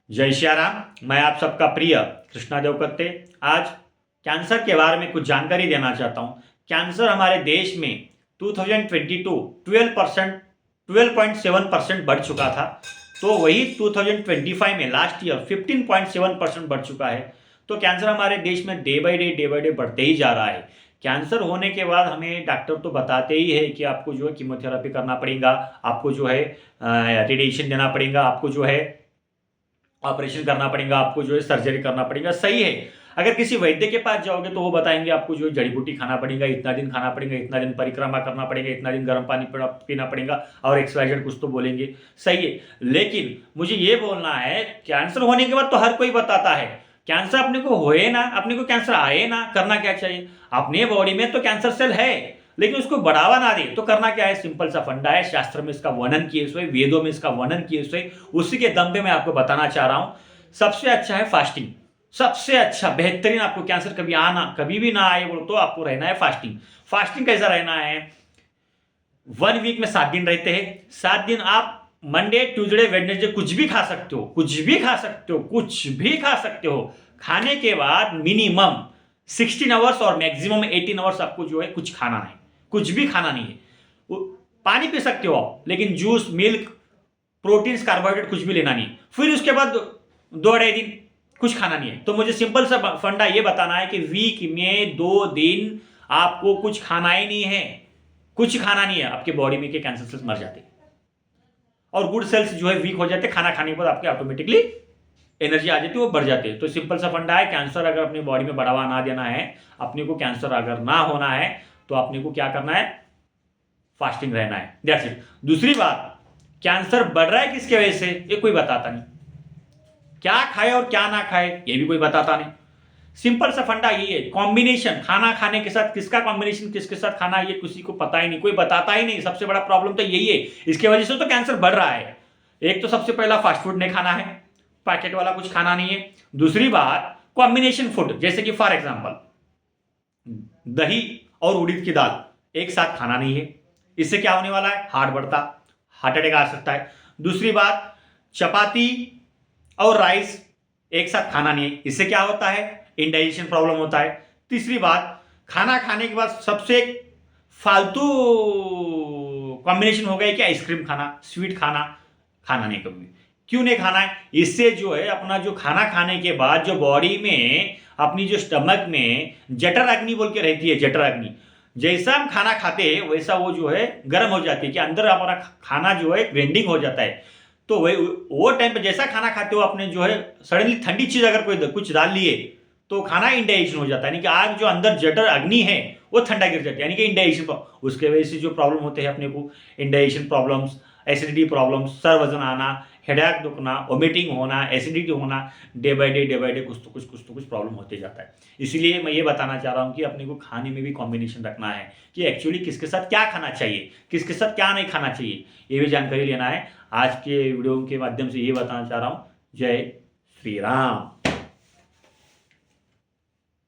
जय श्री राम। मैं आप सबका प्रिय कृष्णा देव करते आज कैंसर के बारे में कुछ जानकारी देना चाहता हूं। कैंसर हमारे देश में 2022 12.7% बढ़ चुका था, तो वही 2025 में लास्ट ईयर 15.7% बढ़ चुका है। तो कैंसर हमारे देश में डे बाय डे बढ़ते ही जा रहा है। कैंसर होने के बाद हमें डॉक्टर तो बताते ही है कि आपको जो है कीमोथेरेपी करना पड़ेगा, आपको जो है रेडिएशन देना पड़ेगा, आपको जो है ऑपरेशन करना पड़ेगा, आपको जो है सर्जरी करना पड़ेगा। सही है। अगर किसी वैद्य के पास जाओगे तो वो बताएंगे आपको जो है जड़ी बूटी खाना पड़ेगा, इतना दिन खाना पड़ेगा, इतना दिन परिक्रमा करना पड़ेगा, इतना दिन गर्म पानी पीना पड़ेगा और एक्सवाइजेड कुछ तो बोलेंगे। सही है, लेकिन मुझे ये बोलना है कैंसर होने के बाद तो हर कोई बताता है कैंसर अपने को होए ना, अपने को कैंसर आए ना, करना क्या चाहिए। अपने बॉडी में तो कैंसर सेल है, लेकिन उसको बढ़ावा ना दे तो करना क्या है। सिंपल सा फंडा है, शास्त्र में इसका वर्णन किए हुए, वेदों में इसका वर्णन किए हुए, उसी के दम पे मैं आपको बताना चाह रहा हूं। सबसे अच्छा है फास्टिंग। सबसे अच्छा बेहतरीन, आपको कैंसर कभी भी ना आए बोलो तो आपको रहना है फास्टिंग। फास्टिंग कैसा रहना है, 1 वीक में 7 दिन रहते हैं। 7 दिन आप मंडे ट्यूसडे वेडनेसडे कुछ भी खा सकते हो, कुछ भी खा सकते हो, कुछ भी खा सकते हो। खाने के बाद मिनिमम 16 आवर्स और मैक्सिमम 18 आवर्स आपको जो है कुछ खाना नहीं, कुछ भी खाना नहीं है। पानी पी सकते हो आप, लेकिन जूस मिल्क प्रोटीन्स कार्बोहाइड्रेट कुछ भी लेना नहीं। फिर उसके बाद 2 अढ़ाई दिन कुछ खाना नहीं है। तो मुझे सिंपल सा फंडा ये बताना है कि वीक में 2 दिन आपको कुछ खाना ही नहीं है, कुछ खाना नहीं है। आपके बॉडी में के कैंसर सेल्स मर जाते और गुड सेल्स जो है वीक हो जाते। खाना खाने के बाद आपके ऑटोमेटिकली एनर्जी आ जाती है, वो बढ़ जाते हैं। तो सिंपल सा फंडा है, कैंसर अगर अपनी बॉडी में बढ़ावा ना देना है, अपने को कैंसर अगर ना होना है, तो अपने को क्या करना है, फास्टिंग रहना है। That's it. दूसरी बात, कैंसर बढ़ रहा है किसके वजह से, ये कोई बताता नहीं। क्या खाए और क्या ना खाए ये भी कोई बताता नहीं। सिंपल सा फंडा यही है, कॉम्बिनेशन खाना खाने के साथ किसका कॉम्बिनेशन किसके साथ खाना ये किसी को पता ही नहीं, कोई बताता ही नहीं। सबसे बड़ा प्रॉब्लम तो यही है, इसके वजह से तो कैंसर बढ़ रहा है। एक तो सबसे पहला फास्ट फूड नहीं खाना है, पैकेट वाला कुछ खाना नहीं है। दूसरी बात कॉम्बिनेशन फूड, जैसे कि फॉर एग्जाम्पल दही और उड़द की दाल एक साथ खाना नहीं है। इससे क्या होने वाला है, हार्ट बढ़ता, हार्ट अटैक आ सकता है। दूसरी बात चपाती और राइस एक साथ खाना नहीं है, इससे क्या होता है, इंडाइजेशन प्रॉब्लम होता है। तीसरी बात, खाना खाने के बाद सबसे फालतू कॉम्बिनेशन हो गया कि आइसक्रीम खाना, स्वीट खाना। खाना नहीं कभी, क्यों नहीं खाना है, इससे जो है अपना जो खाना खाने के बाद जो बॉडी में अपनी जो स्टमक में जठर अग्नि बोल के रहती है, जठर अग्नि, जैसा हम खाना खाते हैं वैसा वो जो है गर्म हो जाती है कि अंदर हमारा खाना जो है ग्राइंडिंग हो जाता है। तो वही वो टाइम पे जैसा खाना खाते हो आपने जो है सडनली ठंडी चीज अगर कोई कुछ डाल लिए तो खाना इंडाइजेशन हो जाता है, यानी कि आग जो अंदर जठर अग्नि है वो ठंडा गिर जाती है, यानी कि इंडाइजेशन। उसके वजह से जो प्रॉब्लम होते हैं अपने को, indigestion problems, acidity problems, sir वजन आना, हेडेक दुखना, वोमिटिंग होना, एसिडिटी होना, डे बाय डे कुछ प्रॉब्लम होते जाता है। इसीलिए मैं ये बताना चाह रहा हूँ कि अपने को खाने में भी कॉम्बिनेशन रखना है कि एक्चुअली किसके साथ क्या खाना चाहिए, किसके साथ क्या नहीं खाना चाहिए, ये भी जानकारी लेना है। आज के वीडियो के माध्यम से ये बताना चाह रहा हूँ। जय श्री राम।